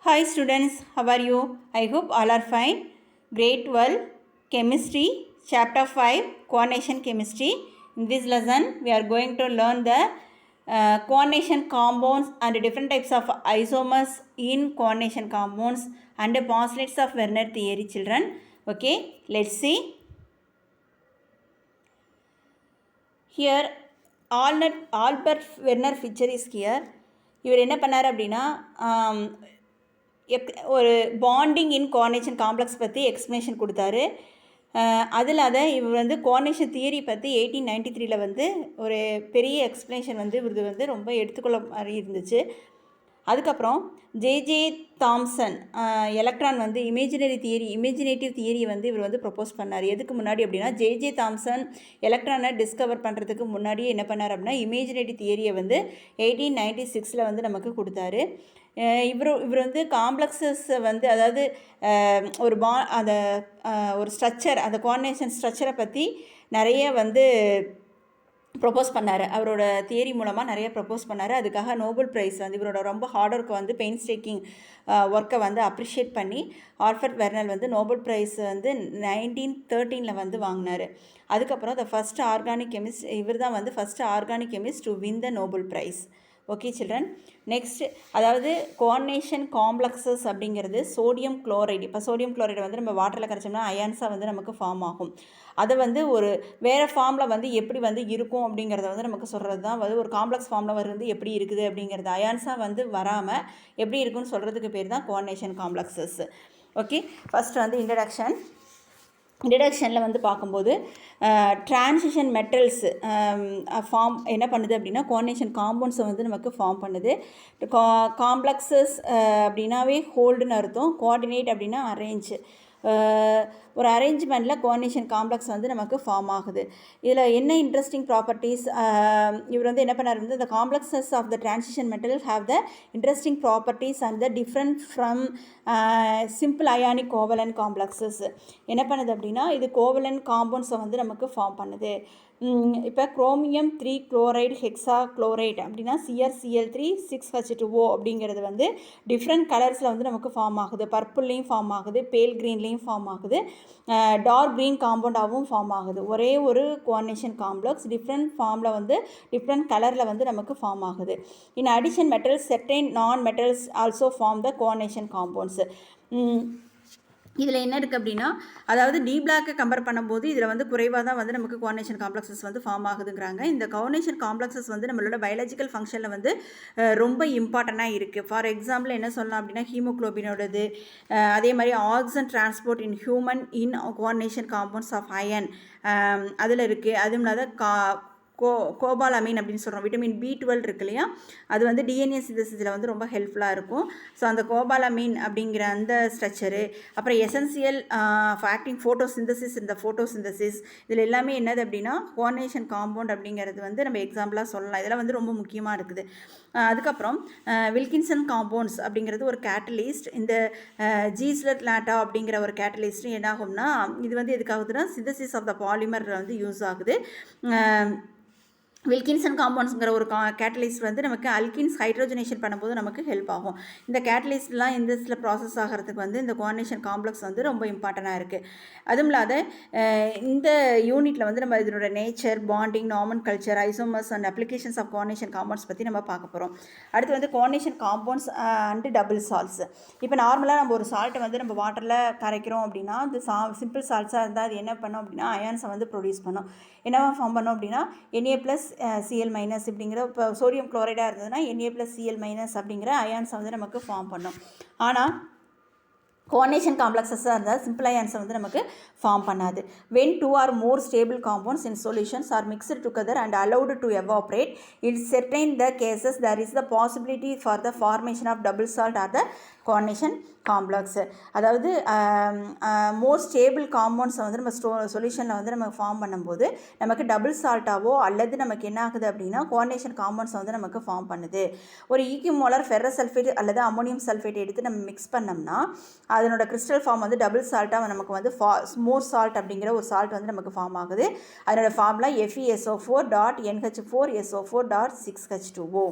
Hi students, how are you? I hope all are fine. Grade 12 Chemistry Chapter 5 Coordination Chemistry. In this lesson we are going to learn the coordination compounds and different types of isomers in coordination compounds and the postulates of Werner theory, children. Okay, let's see. Here Albert Werner Fischer is here. இவர் என்ன பண்ணார் அப்படின்னா ஒரு bonding இன் coordination complex பற்றி explanation கொடுத்தாரு. அதில் இவர் வந்து கோஆர்டினேஷன் தியரி பற்றி 1893 வந்து ஒரு பெரிய எக்ஸ்ப்ளனேஷன் வந்து இவர் ரொம்ப எடுத்துக்கொள்ள மாதிரி இருந்துச்சு. அதுக்கப்புறம் ஜே தாம்சன் எலக்ட்ரான் வந்து இமேஜினேட்டிவ் தியரி வந்து இவர் வந்து ப்ரொப்போஸ் பண்ணார். எதுக்கு முன்னாடி அப்படின்னா ஜே தாம்சன் எலக்ட்ரானை டிஸ்கவர் பண்ணுறதுக்கு முன்னாடியே என்ன பண்ணார் அப்படின்னா இமேஜினேட்டிவ் தியரியை வந்து 1896 வந்து நமக்கு கொடுத்தாரு. இவர் வந்து காம்ப்ளெக்ஸஸை வந்து அதாவது ஒரு ஸ்ட்ரக்சர், அந்த கோஆர்டினேஷன் ஸ்ட்ரக்சரை பற்றி நிறைய வந்து ப்ரொப்போஸ் பண்ணார். அவரோட தியரி மூலமாக நிறைய ப்ரொப்போஸ் பண்ணார். அதுக்காக நோபல் ப்ரைஸ் வந்து இவரோட ரொம்ப ஹார்ட் ஒர்க்கை வந்து பெயின்ஸ்டேக்கிங் ஒர்க்கை வந்து அப்ரிஷியேட் பண்ணி ஆல்ஃபர்ட் வெர்னர் வந்து நோபல் ப்ரைஸ் வந்து 1913 வந்து வாங்கினார். அதுக்கப்புறம் ஃபஸ்ட் ஆர்கானிக் கெமிஸ்ட் இவர் தான் வந்து first organic chemist to win the Nobel prize. Okay children, next அதாவது கோஆர்டினேஷன் காம்ப்ளெக்ஸஸ் அப்படிங்கிறது சோடியம் குளோரைடு. இப்போ சோடியம் குளோரைடு வந்து நம்ம வாட்டரில் கரைச்சோம்னா அயான்ஸாக வந்து நமக்கு ஃபார்ம் ஆகும். அதை வந்து ஒரு வேறு ஃபார்மில் வந்து எப்படி வந்து இருக்கும் அப்படிங்கிறத வந்து நமக்கு சொல்கிறது தான் வந்து ஒரு காம்ப்ளெக்ஸ் ஃபார்மில் வந்து எப்படி இருக்குது அப்படிங்கிறது அயான்ஸாக வந்து வராமல் எப்படி இருக்குன்னு சொல்கிறதுக்கு பேர் தான் கோஆர்டினேஷன் காம்ப்ளெக்ஸஸ். ஓகே, ஃபஸ்ட்டு வந்து இன்ட்ரடக்ஷனில் வந்து பார்க்கும்போது டிரான்சிஷன் மெட்டல்ஸ் ஃபார்ம் என்ன பண்ணுது அப்படின்னா கோஆர்டினேஷன் காம்பவுண்ட்ஸை வந்து நமக்கு ஃபார்ம் பண்ணுது. காம்ப்ளெக்ஸஸ் அப்படின்னாவே ஹோல்டுன்னு அர்த்தம். கோஆர்டினேட் அப்படின்னா அரேஞ்ச். ஒரு அரேஞ்ச்மெண்ட்டில் கோஆர்டினேஷன் காம்ப்ளெக்ஸ் வந்து நமக்கு ஃபார்ம் ஆகுது. இதில் என்ன இன்ட்ரெஸ்டிங் ப்ராப்பர்ட்டிஸ் இவர் வந்து என்ன பண்ணார் வந்து the complexes of the transition metal have the interesting properties and the different from simple ionic covalent complexes. என்ன பண்ணுது அப்படின்னா இது கோவலன்ட் காம்பவுண்ட்ஸை வந்து நமக்கு ஃபார்ம் பண்ணுது. இப்போ குரோமியம் 3 குளோரைடு ஹெக்ஸா குளோரைட் அப்படின்னா CrCl3 6H2O அப்படிங்கிறது வந்து டிஃப்ரெண்ட் கலர்ஸில் வந்து நமக்கு ஃபார்ம் ஆகுது. பர்பிள்லேயும் ஃபார்ம் ஆகுது, பேல் க்ரீன்லேயும் ஃபார்ம் ஆகுது, டார்க் க்ரீன் காம்பவுண்டாகவும் ஃபார்ம் ஆகுது. ஒரே ஒரு கோஆர்டினேஷன் காம்ப்ளெக்ஸ் டிஃப்ரெண்ட் ஃபார்மில் வந்து டிஃப்ரெண்ட் கலரில் வந்து நமக்கு ஃபார்ம் ஆகுது. In addition metals certain non metals also form the coordination compounds. இதில் என்ன இருக்குது அப்படின்னா அதாவது டி பிளாக்கை கம்பேர் பண்ணும்போது இதில் வந்து குறைவாக தான் வந்து நமக்கு கோஆர்டினேஷன் காம்ப்ளெக்ஸஸ் வந்து ஃபார்ம் ஆகுதுங்கிறாங்க. இந்த கோஆர்டினேஷன் காம்ப்ளெக்ஸஸ் வந்து நம்மளோட பயாலஜிக்கல் ஃபங்க்ஷனில் வந்து ரொம்ப இம்பார்ட்டண்ட்டாக இருக்குது. ஃபார் எக்ஸாம்பிள் என்ன சொல்லலாம் அப்படின்னா ஹீமோக்ளோபினோடது, அதே மாதிரி oxygen transport in human in coordination compounds of iron அதில் இருக்குது. அதுவும் இல்லாத கோபாலமீன் அப்படின்னு சொல்கிறோம், விட்டமின் B12 இருக்கு இல்லையா, அது வந்து டிஎன்ஏ சிந்தசிஸில் வந்து ரொம்ப ஹெல்ப்ஃபுல்லாக இருக்கும். ஸோ அந்த கோபாலமீன் அப்படிங்கிற அந்த ஸ்ட்ரக்சரு, அப்புறம் எசென்சியல் ஆக்டிங் ஃபோட்டோசிந்தசிஸ், இந்த ஃபோட்டோசிந்தசிஸ் இதில் எல்லாமே என்னது அப்படின்னா கோஆர்டினேஷன் காம்பவுண்ட் அப்படிங்கிறது வந்து நம்ம எக்ஸாம்பிளாக சொல்லலாம். இதெல்லாம் வந்து ரொம்ப முக்கியமாக இருக்குது. அதுக்கப்புறம் வில்கின்சன் காம்பவுண்ட்ஸ் அப்படிங்கிறது ஒரு கேட்டலிஸ்ட். இந்த ஜீஸ்லட் லாட்டா அப்படிங்கிற ஒரு கேட்டலிஸ்ட் என்ன ஆகும்னா இது வந்து எதுக்காகுதுன்னா சிந்தசிஸ் ஆஃப் த பாலிமர் வந்து யூஸ் ஆகுது. வில்கின்சன் காம்பவுண்ட்ஸுங்கிற ஒரு கேட்டலிஸ்ட் வந்து நமக்கு அல்கின்ஸ் ஹைட்ரோஜனேஷன் பண்ணும்போது நமக்கு ஹெல்ப் ஆகும். இந்த கேட்டலிஸ்ட்லாம் இந்த ப்ராசஸ் ஆகிறதுக்கு வந்து இந்த கோஆர்டினேஷன் காம்ப்ளெக்ஸ் வந்து ரொம்ப இம்பார்ட்டண்ட்டாக இருக்குது. அதுவும் இல்லாத இந்த யூனிட்டில் வந்து நம்ம இதனோட nature, bonding, normal culture, isomers and applications of coordination compounds பற்றி நம்ம பார்க்க போகிறோம். அடுத்து வந்து coordination compounds and double salts. இப்போ நார்மலாக நம்ம ஒரு சால்ட்டை வந்து நம்ம வாட்டரில் கரைக்கிறோம் அப்படின்னா அது சிம்பிள் சால்ட்ஸாக இருந்தால் அது என்ன பண்ணோம் அப்படின்னா அயான்ஸை வந்து ப்ரொடியூஸ் பண்ணோம். என்னவா ஃபார்ம் பண்ணோம் அப்படின்னா Na+Cl- இப்படிங்கிற இப்போ சோடியம் குளோரைடாக இருந்ததுன்னா Na+Cl- அப்படிங்கிற அயான்ஸை வந்து நமக்கு ஃபார்ம் பண்ணோம். ஆனால் கோஆர்டினேஷன் காம்ப்ளெக்ஸஸாக இருந்தால் சிம்பிள் அயான்ஸை வந்து நமக்கு ஃபார்ம் பண்ணாது. when 2 or more stable compounds in solutions are mixed together and allowed to evaporate, in certain the cases there is the possibility for the formation of double salt or the coordination complex. அதாவது மோர் stable காம்பவுண்ட்ஸை வந்து நம்ம சொல்யூஷனில் வந்து நம்ம form பண்ணும்போது நமக்கு double சால்ட்டாவோ அல்லது நமக்கு என்ன ஆகுது அப்படின்னா கோஆர்டினேஷன் காம்பவுண்ட்ஸை வந்து நமக்கு ஃபார்ம் பண்ணுது. ஒரு ஈக்யூமோலர் ஃபெரஸ் சல்ஃபேட் அல்லது அம்மோனியம் சல்ஃபேட் எடுத்து நம்ம மிக்ஸ் பண்ணோம்னா அதனோட கிறிஸ்டல் ஃபார்ம் வந்து டபுள் சால்ட்டாக நமக்கு வந்து மோர் சால்ட் அப்படிங்கிற ஒரு சால்ட் வந்து நமக்கு ஃபார்ம் ஆகுது. அதனோட ஃபார்முலா FeSO4.NH4SO4.6H2O.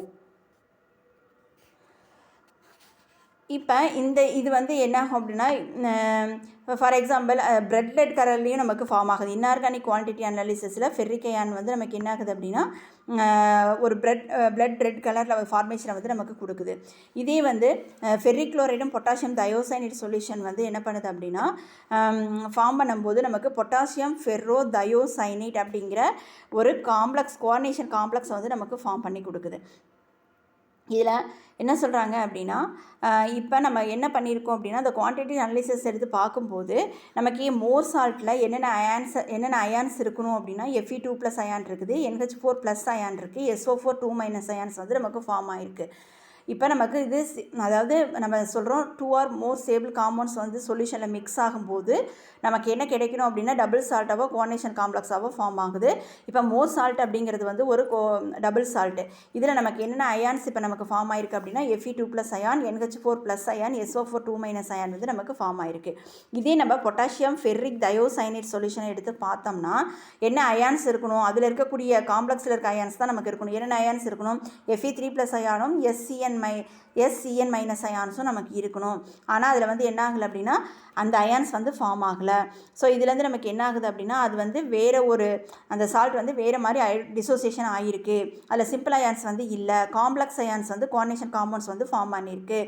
இப்போ இது வந்து என்ன ஆகும் அப்படின்னா, ஃபார் எக்ஸாம்பிள் பிளட் ரெட் கலர்லேயும் நமக்கு ஃபார்ம் ஆகுது. இன்ஆர்கானிக் குவான்டிட்டி அனாலிசிஸில் ஃபெர்ரிக் அயான் வந்து நமக்கு என்ன ஆகுது அப்படின்னா, ஒரு பிளட் ரெட் கலரில் ஃபார்மேஷனை வந்து நமக்கு கொடுக்குது. இதே வந்து ஃபெர்ரிக் குளோரைடும் பொட்டாசியம் தயோசைனேட் சொல்யூஷன் வந்து என்ன பண்ணுது அப்படின்னா, ஃபார்ம் பண்ணும்போது நமக்கு பொட்டாசியம் ஃபெர்ரோ தயோசைனேட் அப்படிங்கிற ஒரு கோஆர்டினேஷன் காம்ப்ளெக்ஸ் வந்து நமக்கு ஃபார்ம் பண்ணி கொடுக்குது. இதில் என்ன சொல்கிறாங்க அப்படின்னா, இப்போ நம்ம என்ன பண்ணியிருக்கோம் அப்படின்னா, அந்த குவான்டிட்டி அனாலிசிஸ் எடுத்து பார்க்கும்போது நமக்கு மோர் சால்ட்டில் என்னென்ன அயான்ஸ் இருக்கணும் அப்படின்னா, Fe2+ அயான் இருக்குது, NH4+ அயான் இருக்குது, SO4 2- அயான்ஸ் வந்து நமக்கு ஃபார்ம் ஆகிருக்கு. இப்போ நமக்கு இது அதாவது நம்ம சொல்கிறோம் 2 or more ஸ்டேபிள் காம்பவுண்ட்ஸ் வந்து சொல்யூஷனில் மிக்ஸ் ஆகும்போது நமக்கு என்ன கிடைக்கணும் அப்படின்னா டபுள் சால்ட்டாவோ கோஆர்டினேஷன் காம்ப்ளெக்ஸாவோ ஃபார்ம் ஆகுது. இப்போ மோர் சால்ட் அப்படிங்கிறது வந்து ஒரு டபுள் சால்ட்டு. இதில் நமக்கு என்னென்ன அயான்ஸ் இப்போ நமக்கு ஃபார்ம் ஆயிருக்கு அப்படின்னா Fe2+ ion, NH4+ ion, SO4 2- ion வந்து நமக்கு ஃபார்ம் ஆயிருக்கு. இதே நம்ம பொட்டாசியம் ஃபெர்ரிக் தயோசைனேட் சொல்யூஷனை எடுத்து பார்த்தோம்னா என்ன அயான்ஸ் இருக்கணும், அதில் இருக்கக்கூடிய காம்ப்ளெக்ஸில் இருக்க அயான்ஸ் தான் நமக்கு இருக்கணும். என்னென்ன அயான்ஸ் இருக்கணும், Fe3+ அயானும் SCN- அயான்ஸும் நமக்கு இருக்கணும். ஆனால் அதில் வந்து என்ன ஆகலை அப்படின்னா அந்த அயான்ஸ் வந்து ஃபார்ம் ஆகலை. ஸோ இதுலேருந்து நமக்கு என்ன ஆகுது அப்படின்னா அது வந்து வேறு ஒரு அந்த சால்ட் வந்து வேறு மாதிரி டிசோசியேஷன் ஆகிருக்கு. அதில் சிம்பிள் அயான்ஸ் வந்து இல்லை, காம்ப்ளெக்ஸ் அயான்ஸ் வந்து கோஆர்டினேஷன் காம்பவுண்ட்ஸ் வந்து ஃபார்ம் பண்ணியிருக்கு.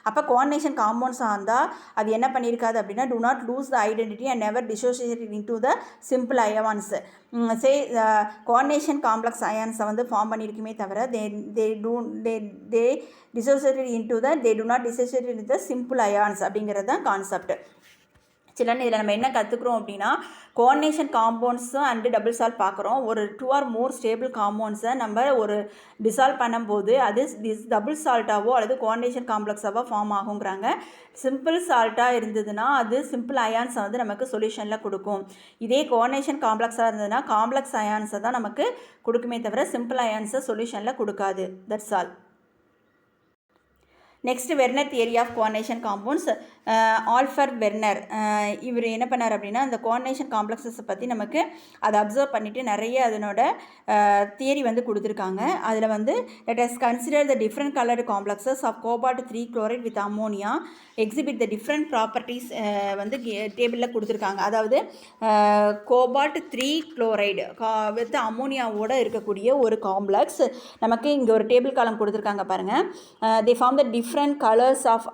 அப்போ கோஆர்டினேஷன் காம்பவுண்ட்ஸாக இருந்தால் அது என்ன பண்ணியிருக்காது அப்படின்னா do not lose the identity and never dissociate into the simple ions. Coordination complex அயான்ஸை வந்து ஃபார்ம் பண்ணியிருக்குமே தவிர they dissociated into the they do not dissociate into the simple ions அப்படிங்கிறது தான் கான்செப்ட். சிலன்னு இதில் நம்ம என்ன கற்றுக்குறோம் அப்படின்னா கோஆர்டினேஷன் காம்பவுண்ட்ஸும் அண்டு டபுள் சால்ட் பார்க்குறோம். ஒரு 2 or more ஸ்டேபிள் காம்பவுண்ட்ஸை நம்ம ஒரு டிசால்வ் பண்ணும்போது அது டபுள் சால்ட்டாவோ அல்லது கோஆர்டினேஷன் காம்ப்ளெக்ஸாவோ ஃபார்ம் ஆகுங்கிறாங்க. சிம்பிள் சால்ட்டாக இருந்ததுன்னா அது சிம்பிள் அயான்ஸை வந்து நமக்கு சொல்யூஷனில் கொடுக்கும். இதே கோஆர்டினேஷன் காம்ப்ளெக்ஸாக இருந்ததுன்னா காம்ப்ளெக்ஸ் அயான்ஸை தான் நமக்கு கொடுக்குமே தவிர சிம்பிள் அயான்ஸை சொல்யூஷனில் கொடுக்காது. That's all. Next Werner theory of coordination compounds. ஆல்ஃபர் வெர்னர் இவர் என்ன பண்ணார் அப்படின்னா அந்த கோஆர்டினேஷன் காம்ப்ளெக்ஸஸை பற்றி நமக்கு அதை அப்சர்வ் பண்ணிவிட்டு நிறைய அதனோட தியரி வந்து கொடுத்துருக்காங்க. அதில் வந்து let us consider the different coloured complexes of cobalt 3 chloride with ammonia exhibit the different properties வந்து டேபிளில் கொடுத்துருக்காங்க. அதாவது கோபால்ட் 3 குளோரைடு வித் அம்மோனியாவோடு இருக்கக்கூடிய ஒரு காம்ப்ளெக்ஸ் நமக்கு இங்கே ஒரு டேபிள் காலம் கொடுத்துருக்காங்க பாருங்கள். They form the different colours of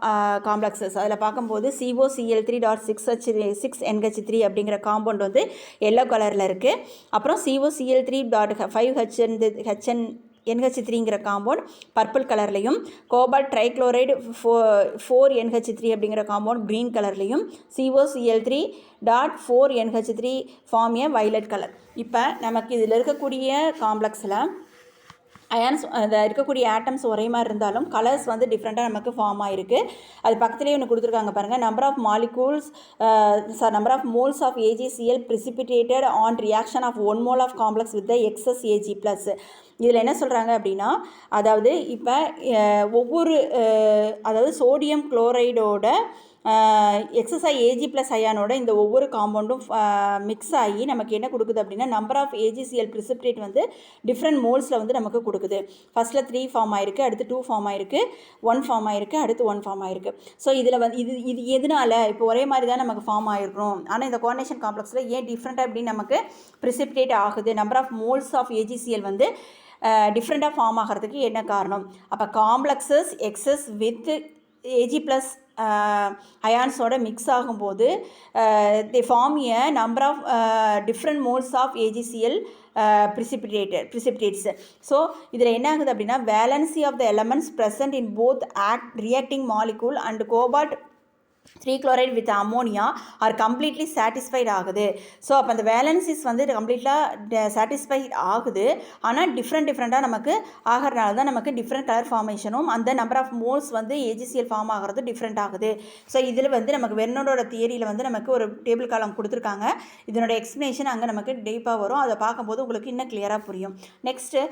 complexes. அதில் பார்க்கும்போது COCl3.6NH3 அப்படிங்கிற காம்பவுண்ட் வந்து எல்லோ கலரில் இருக்குது. அப்புறம் COCl3.5NH3ங்கிற காம்பவுண்ட் பர்பிள் கலர்லையும், கோபால்ட் ட்ரைக்ளோரைடு 4NH3 அப்படிங்கிற காம்பவுண்ட் க்ரீன் கலர்லையும், COCl3.4NH3 form a violet colour. இப்போ நமக்கு இதில் இருக்கக்கூடிய காம்ப்ளெக்ஸில் அயான்ஸ் அந்த இருக்கக்கூடிய ஆட்டம்ஸ் ஒரே மாதிரி இருந்தாலும் கலர்ஸ் வந்து டிஃப்ரெண்ட்டாக நமக்கு ஃபார்ம் ஆகிருக்கு. அது பக்கத்துலேயே ஒன்று கொடுத்துருக்காங்க பாருங்கள். Number of moles of AgCl precipitated on reaction of 1 mole of complex with the excess Ag+. இதில் என்ன சொல்கிறாங்க அப்படின்னா அதாவது இப்போ அதாவது சோடியம் குளோரைடோட எக்ஸஸை Ag+ அயானோட இந்த ஒவ்வொரு காம்பவுண்டும் மிக்ஸ் ஆகி நமக்கு என்ன கொடுக்குது அப்படின்னா நம்பர் ஆஃப் AgCl precipitate வந்து டிஃப்ரெண்ட் மோல்ஸில் வந்து நமக்கு கொடுக்குது. ஃபஸ்ட்டில் 3 ஃபார்ம் ஆகிருக்கு, அடுத்து 2 ஃபார்ம் ஆகிருக்கு, 1 ஃபார்ம் ஆகிருக்கு, அடுத்து 1 ஃபார்ம் ஆகிருக்கு. ஸோ இதில் வந்து இது எதனால் இப்போ ஒரே மாதிரி தான் நமக்கு ஃபார்ம் ஆகிருக்கணும், ஆனால் இந்த கோஆர்டினேஷன் காம்ப்ளெக்ஸில் ஏன் டிஃப்ரெண்ட்டாக அப்படின்னு நமக்கு precipitate ஆகுது, number of moles of AgCl வந்து டிஃப்ரெண்ட்டாக ஃபார்ம் ஆகிறதுக்கு என்ன காரணம்? அப்போ காம்ப்ளெக்ஸஸ் எக்ஸஸ் வித் Ag+ அயான்ஸோட மிக்ஸ் ஆகும்போது they form a number of different moles of AgCl precipitates. So இதில் என்ன ஆகுது அப்படின்னா valency of the elements present in both reacting molecule and cobalt 3 chloride with ammonia are completely satisfied ஆகுது. So அப்போ அந்த வேலன்சிஸ் வந்து கம்ப்ளீட்டாக சாட்டிஸ்ஃபைட் ஆகுது. ஆனால் டிஃப்ரெண்ட்டாக நமக்கு ஆகிறனால தான் நமக்கு டிஃப்ரெண்ட் கலர் ஃபார்மேஷனும் அந்த நம்பர் ஆஃப் மோல்ஸ் வந்து AgCl ஃபார்ம் ஆகிறது டிஃப்ரெண்ட் ஆகுது. ஸோ இதில் வந்து நமக்கு வெர்னரோட தியரியில் வந்து நமக்கு ஒரு டேபிள் காலம் கொடுத்துருக்காங்க. இதனோட எக்ஸ்ப்ளனேஷன் அங்கே நமக்கு டீப்பாக வரும். அதை பார்க்கும்போது உங்களுக்கு இன்னும் கிளியராக புரியும். Next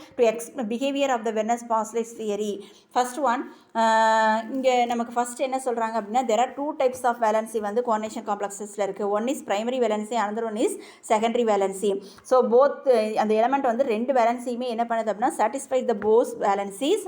behaviour of the Werner's postulates theory. First one இங்கே நமக்கு ஃபஸ்ட் என்ன சொல்கிறாங்க அப்படின்னா there are two types of valency வந்து coordination complexesல இருக்குது. One is primary valency, another one is secondary valency. So both அந்த எலமெண்ட் வந்து ரெண்டு வேலன்சியுமே என்ன பண்ணுது அப்படின்னா satisfy the both valencies.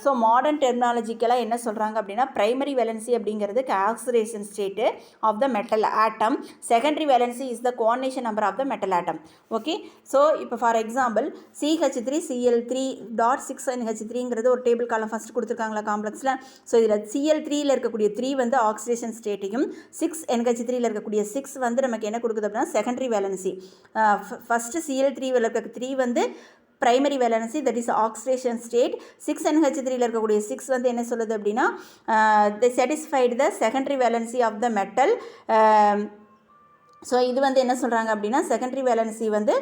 So modern டெர்மினாலஜிக்கலாக என்ன சொல்கிறாங்க அப்படின்னா primary valency அப்படிங்கிறது oxidation state of the metal atom, secondary valency is the coordination number of the metal atom. Okay, so இப்போ ஃபார் எக்ஸாம்பிள் CH3Cl3.6NH3ங்கிறது ஒரு டேபிள் காலம் ஃபஸ்ட் கொடுத்துருக்காங்களா காம்ப்ளெக்ஸில். ஸோ இதில் Cl3யில் இருக்கக்கூடிய 3 வந்து ஆக்சிடேஷன் ஸ்டேட்டையும் 6NH3யில் இருக்கக்கூடிய 6 வந்து நமக்கு என்ன கொடுக்குது அப்படின்னா செகண்டரி வேலன்சி. ஃபஸ்ட்டு Cl3வில் இருக்க 3 வந்து primary valency, that is oxidation state. 6NH3யில் இருக்கக்கூடிய 6 வந்து என்ன சொல்லுது அப்படின்னா they satisfied the secondary valency of the metal. So இது வந்து என்ன சொல்கிறாங்க அப்படின்னா செகண்டரி வேலன்சி வந்து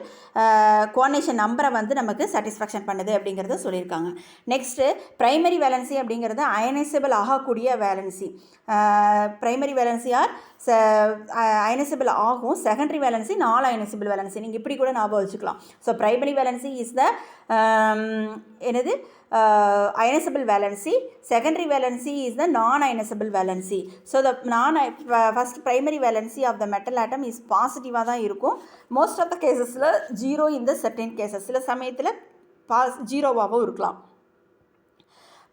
கோஆர்டினேஷன் நம்பரை வந்து நமக்கு சாட்டிஸ்ஃபேக்ஷன் பண்ணுது அப்படிங்கிறத சொல்லியிருக்காங்க. நெக்ஸ்ட்டு ப்ரைமரி வேலன்சி அப்படிங்கிறது அயனைசபிள் ஆகக்கூடிய valency. Primary valency are ionisable ஆகும், secondary valency non ionisable valency. நீங்கள் இப்படி கூட ஞாபகம் வச்சுக்கலாம். So primary valency is the என்னது ionizable valency, secondary valency is the non-ionizable valency. So the first primary valency of the metal atom is positive ஆ தான் இருக்கும். most of the casesல 0 in the certain cases, சில சமயத்தில் ஜீரோவாகவும் இருக்கலாம்.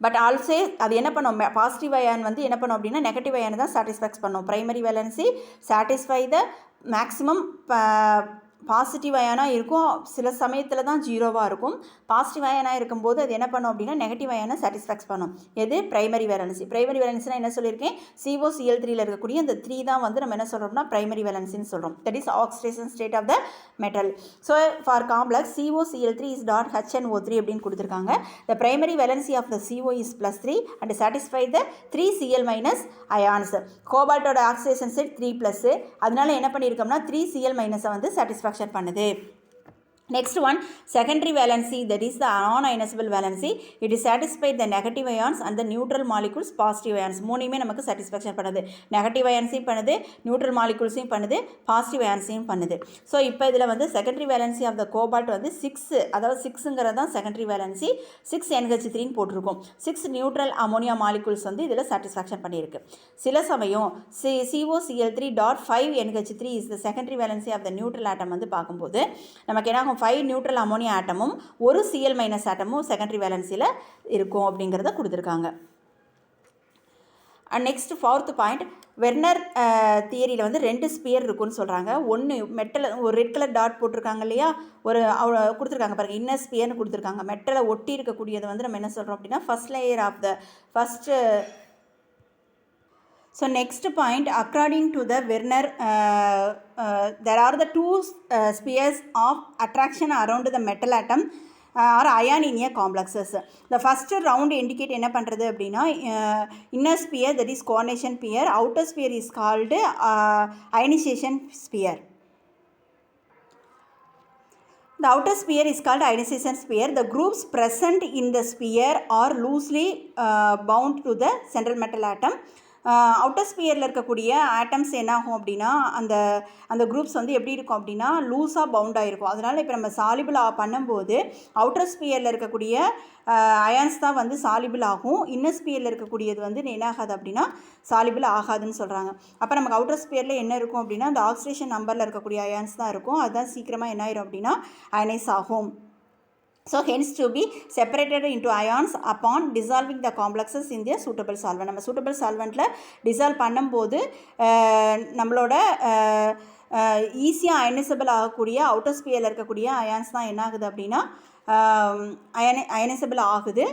But also அது என்ன பண்ணும், positive ion வந்து என்ன பண்ணும் அப்படின்னா நெகட்டிவ் அயான் தான் சாட்டிஸ்ஃபேக்ஸ் பண்ணும். Primary valency satisfy the maximum positive அயானாக இருக்கும், சில சமயத்தில் தான் ஜீரோவாக இருக்கும். பாசிட்டிவ் அயானாக இருக்கும்போது அது என்ன பண்ணும் அப்படின்னா நெகட்டிவ் அயானை சாட்டிஸ்ஃபேக்ஸ் பண்ணும். எது ப்ரைமரி வேலன்சி. ப்ரைமரி வேலன்சினா என்ன சொல்லியிருக்கேன், COCl3யில் இருக்கக்கூடிய இந்த 3 தான் வந்து நம்ம என்ன சொல்கிறோம்னா ப்ரைமரி வேலன்சின்னு சொல்கிறோம். That is oxidation state of the metal. So for complex COCl3 is .HNO3 அப்படின்னு கொடுத்துருக்காங்க. The primary valency of the CO is +3 and satisfy the 3Cl- ions. கோபால்ட்டோட ஆக்சிடேஷன் ஸ்டேட் 3+, அதனால என்ன பண்ணியிருக்கோம்னா 3Cl- வந்து சாட்டிஸ்ஃபேக்ஷன் பண்ணுது. Next one, secondary valency, that is the non-ionizable valency. It is satisfied the negative ions and the neutral molecules positive ions. மூணுமே நமக்கு satisfaction பண்ணுது. negative ionsையும் பண்ணுது, neutral moleculesையும் பண்ணுது, positive ionsையும் பண்ணுது. ஸோ இப்போ இதில் வந்து secondary valency of the cobalt வந்து 6, அதாவது 6ங்கிறது தான் secondary valency. 6NH3ன்னு போட்டிருக்கும். 6 neutral ammonia molecules வந்து இதில் satisfaction பண்ணியிருக்கு. சில சமயம் COCl3.5NH3 is the secondary valency of the neutral atom வந்து பார்க்கும்போது நமக்கு என்ன 5 நியூட்ரல் அமோனியா ஆட்டமும் ஒரு Cl- ஆட்டமும் செகண்டரி வேலன்சியில் இருக்கும் அப்படிங்கிறத கொடுத்துருக்காங்க. And next 4th point, Werner தியரியில் வந்து 2 ஸ்பியர் இருக்குன்னு சொல்கிறாங்க. ஒன்று மெட்டலை ஒரு ரெட் கலர் டாட் போட்டிருக்காங்க இல்லையா, ஒரு கொடுத்துருக்காங்க பாருங்கள், இன்னர் ஸ்பியர்னு கொடுத்துருக்காங்க. மெட்டலை ஒட்டி இருக்கக்கூடியது வந்து நம்ம என்ன சொல்கிறோம் அப்படின்னா first layer of the first. So next point, according to the Werner, there are the 2 spheres of attraction around the metal atom or ion in a complexes. The first round indicate என்ன பண்ணுறது அப்படின்னா inner sphere, that is coordination sphere. Outer sphere is called ionization sphere. The outer sphere is called ionization sphere. The groups present in the sphere are loosely bound to the central metal atom. Outer ஸ்பியரில் இருக்கக்கூடிய atoms என்ன ஆகும் அப்படின்னா அந்த groups வந்து எப்படி இருக்கும் அப்படின்னா லூஸாக பவுண்ட் ஆகிருக்கும். அதனால் இப்போ நம்ம சாலிபிள் பண்ணும்போது அவுட்டர் ஸ்பியரில் இருக்கக்கூடிய அயான்ஸ் தான் வந்து சாலிபிள் ஆகும். இன்னர் ஸ்பியரில் இருக்கக்கூடியது வந்து என்ன ஆகாது அப்படின்னா சாலிபிள் ஆகாதுன்னு சொல்கிறாங்க. அப்போ நமக்கு அவுட்டர் ஸ்பியரில் என்ன இருக்கும் அப்படின்னா அந்த ஆக்சிடேஷன் நம்பரில் இருக்கக்கூடிய அயான்ஸ் தான் இருக்கும். அதுதான் சீக்கிரமாக என்ன ஆயிரும் அப்படின்னா அயனைஸ் ஆகும். So hence to be separated into ions upon dissolving the complexes in their suitable solvent. நம்ம suitable solventல dissolve பண்ணும்போது நம்மளோட ஈஸியாக அயனைசபிள் ஆகக்கூடிய அவுட்டர் ஸ்பியரில் இருக்கக்கூடிய அயான்ஸ் தான் என்ன ஆகுது அப்படின்னா அயனைசபிள் ஆகுது.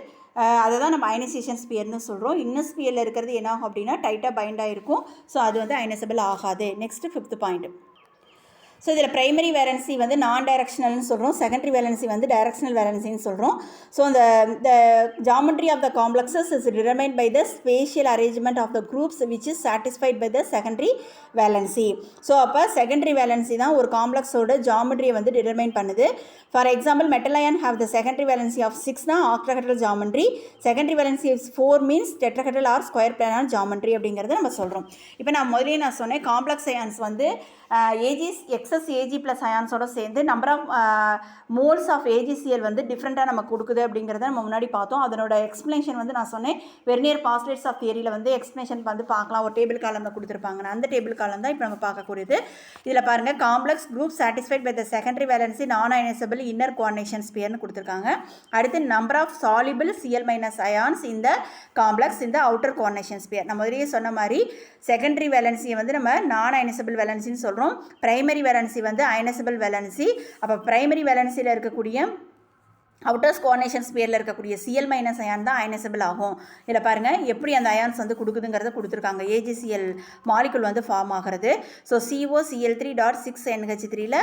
அதை தான் நம்ம அயனைசேஷன் ஸ்பியர்னு சொல்கிறோம். இன்னர் ஸ்பியரில் இருக்கிறது என்ன ஆகும் அப்படின்னா டைட்டாக பைண்டாக இருக்கும். ஸோ அது வந்து அயனைசபிள் ஆகாது. Next 5th point. ஸோ இதில் ப்ரைமரி வேலன்சி வந்து நான் டைரக்ஷனல்னு சொல்கிறோம், செகண்டரி வேலன்சி வந்து டைரக்ஷனல் வேலன்சின்னு சொல்கிறோம். So the geometry of the complexes is determined by the spatial arrangement of the groups which is satisfied by the secondary valency. So அப்போ secondary valency தான் ஒரு காம்ப்ளெக்ஸோட ஜாமெட்ரியை வந்து டிட்டர்மைன் பண்ணுது. For example metal ion have the secondary valency of 6 தான் octahedral geometry. Secondary valency of 4 means tetrahedral or square planar geometry அப்படிங்கிறத நம்ம சொல்கிறோம். இப்போ நான் முதலே சொன்னேன் காம்ப்ளெக்ஸ் அயான்ஸ் வந்து ஏஜிஸ் எ எக்ஸஸ் ஏஜி ப்ளஸ் அயான்ஸோட சேர்ந்து number of moles of AgCl வந்து டிஃப்ரெண்ட்டாக நமக்கு கொடுக்குது அப்படிங்கிறத நம்ம முன்னாடி பார்த்தோம். அதனோட எக்ஸ்ப்ளனேஷன் வந்து நான் சொன்னேன் வெர்னியர் பாஸ்லேட்ஸ் ஆஃப் தியரியில் வந்து எக்ஸ்ப்ளனேஷன் வந்து பார்க்கலாம். ஒரு டேபிள் காலமில் கொடுத்துருப்பாங்க. அந்த டேபிள் காலம் தான் இப்போ நம்ம பார்க்கக்கூடியது. இதில் பாருங்கள் complex group satisfied by the secondary valency non ionisable inner coordination ஸ்பியர்னு கொடுத்துருக்காங்க. அடுத்து number of soluble Cl- ions இந்த காம்ப்ளெக்ஸ் இந்த அவுட்டர் கோஆர்டினேஷன் ஸ்பியர். நம்ம முதலியே சொன்ன மாதிரி செகண்டரி வேலன்சியை வந்து நம்ம நான் அயனைசபிள் வேலன்சின்னு சொல்கிறோம். பிரைமரி வேலன்சி வந்து அயனைசபிள் வேலன்சி. அப்போ பிரைமரி வேலன்சியில் இருக்கக்கூடிய அவுட்டர்ஸ் கோஆர்டினேஷன் ஸ்பியரில் இருக்கக்கூடிய Cl- அயான் தான் அயனைசபிள் ஆகும். இதில் பாருங்கள் எப்படி அந்த அயான்ஸ் வந்து கொடுக்குதுங்கிறத கொடுத்துருக்காங்க. AgCl மாலிகுல் வந்து ஃபார்ம் ஆகிறது. ஸோ CO Cl3.6NH3ல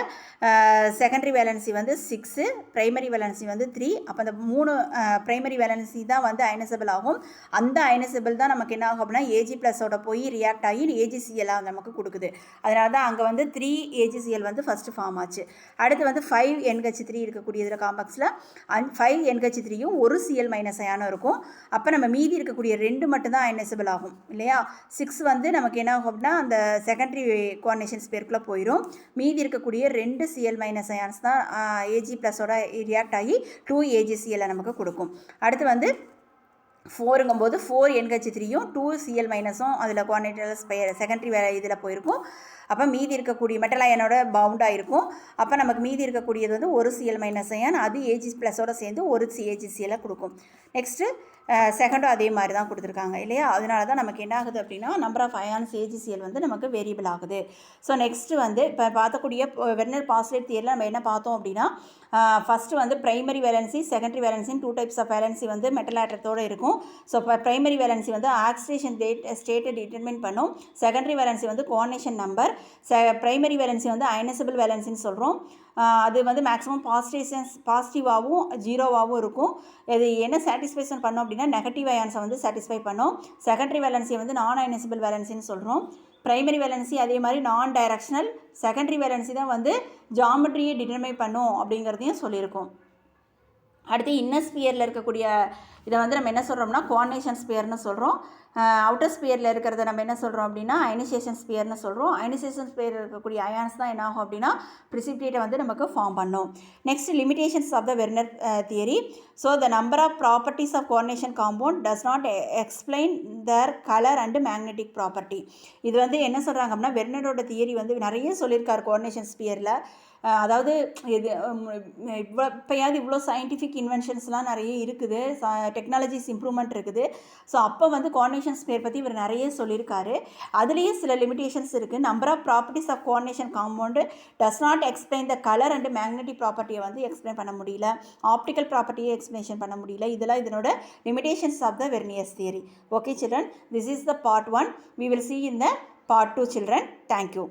செகண்டரி வேலன்சி வந்து 6, பிரைமரி வேலன்சி வந்து 3. அப்போ அந்த 3 பிரைமரி வேலன்சி தான் வந்து அயனைசபிள் ஆகும். அந்த அயனைசபிள் தான் நமக்கு என்ன ஆகும் அப்படின்னா Ag+ஓட போய் ரியாக்ட் ஆகி AgCl நமக்கு கொடுக்குது. அதனால தான் அங்கே வந்து 3 AgCl வந்து ஃபஸ்ட்டு ஃபார்ம் ஆச்சு. அடுத்து வந்து 5NH3 இருக்கக்கூடிய இதில் காம்ப்ளெக்ஸில் 5NH3யும் ஒரு Cl- அயானும் இருக்கும். அப்போ நம்ம மீதி இருக்கக்கூடிய 2 மட்டும்தான் அயனைசபிள் ஆகும் இல்லையா. 6 வந்து நமக்கு என்ன ஆகும் அப்படின்னா அந்த செகண்டரி கோஆர்டினேஷன் ஸ்பியருக்குள்ளே போயிடும். மீதி இருக்கக்கூடிய 2 Cl- அயான்ஸ் தான் Ag+ஓட ரியாக்ட் ஆகி 2 AgCl நமக்கு கொடுக்கும். அடுத்து வந்து 4ங்கும்போது 4NH3யும் 2 Cl- அதில் கோஆர்டினேட்டர் செகண்டரி இதில் போயிருக்கும். அப்போ மீதி இருக்கக்கூடிய மெட்டல் அயனோட பவுண்டாக இருக்கும். அப்போ நமக்கு மீதி இருக்கக்கூடியது வந்து ஒரு Cl- அயான், அது Ag+ஓட சேர்ந்து ஒரு AgCl கொடுக்கும். நெக்ஸ்ட்டு செகண்டும் அதே மாதிரி தான் கொடுத்துருக்காங்க இல்லையா. அதனால தான் நமக்கு என்ன ஆகுது அப்படின்னா நம்பர் ஆஃப் அயான்ஸ் AgCl வந்து நமக்கு வேரியபிள் ஆகுது. ஸோ நெக்ஸ்ட்டு வந்து இப்போ பார்க்கக்கூடிய வெர்னர் பாஸ்லேட் தியரியில் நம்ம என்ன பார்த்தோம் அப்படின்னா ஃபஸ்ட்டு வந்து பிரைமரி வேலன்சி செகண்டரி வேலன்சின்னு 2 டைப்ஸ் ஆஃப் வேலன்சி வந்து மெட்டல் ஆட்டத்தோடு இருக்கும். ஸோ இப்போ பிரைமரி வேலன்சி வந்து ஆக்சிடேஷன் ஸ்டேட்டை டிட்டர்மின் பண்ணும். செகண்டரி வேலன்சி வந்து கோஆர்டினேஷன் நம்பர். பிரைமரி வேலன்சி வந்து அயனைசபிள் வேலன்சின்னு சொல்கிறோம். அது வந்து மேக்ஸிமம் பாசிட்டிவாகவும் ஜீரோவாகவும் இருக்கும். இது என்ன சாட்டிஸ்ஃபேக்ஷன் பண்ணோம் அப்படின்னா நெகட்டிவ் அயான்ஸை வந்து சாட்டிஸ்ஃபை பண்ணோம். செகண்டரி வேலன்சி வந்து நான் அயனைசபிள் வேலன்சின்னு சொல்கிறோம். பிரைமரி வேலன்சி அதே மாதிரி நான் டைரக்ஷனல். செகண்டரி வேலன்சி தான் வந்து ஜாமெட்ரியை டிட்டர்மைன் பண்ணும் அப்படிங்கிறதையும் சொல்லியிருக்கோம். அடுத்து இன்னர் ஸ்பியரில் இருக்கக்கூடிய இதை வந்து நம்ம என்ன சொல்கிறோம்னா கோஆர்டினேஷன் ஸ்பியர்னு சொல்கிறோம். அவுட்டர் ஸ்பியரில் இருக்கிறத நம்ம என்ன சொல்கிறோம் அப்படின்னா அயனைசேஷன் ஸ்பியர்னு சொல்கிறோம். அயனைசேஷன் ஸ்பியரில் இருக்கக்கூடிய அயான்ஸ் தான் என்ன ஆகும் அப்படின்னா ப்ரிசிபிடேட்டை வந்து நமக்கு ஃபார்ம் பண்ணும். Next limitations of the Werner theory. So the number of properties of coordination compound does not explain the colour and magnetic property. இது வந்து என்ன சொல்கிறாங்க அப்படின்னா வெர்னரோட தியரி வந்து நிறைய சொல்லியிருக்காரு கோஆர்டினேஷன் ஸ்பியரில். அதாவது இது இப்போயாவது இவ்வளோ சயின்டிஃபிக் இன்வென்ஷன்ஸ்லாம் நிறைய இருக்குது, டெக்னாலஜிஸ் இம்ப்ரூவ்மெண்ட் இருக்குது. ஸோ அப்போ வந்து கோஆர்டினேஷன் ஸ்பியர் பற்றி இவர் நிறைய சொல்லியிருக்காரு. அதுலேயே சில லிமிடேஷன்ஸ் இருக்குது. Number of properties of coordination compound does not explain the colour and magnetic ப்ராப்பர்ட்டியை வந்து எக்ஸ்பிளைன் பண்ண முடியல. ஆப்டிக்கல் ப்ராப்பர்ட்டியை எக்ஸ்பிளேஷன் பண்ண முடியல. இதெல்லாம் இதனோட limitations of the Werner's theory. Okay children, this is the part 1. We will see in the part 2 children. Thank you.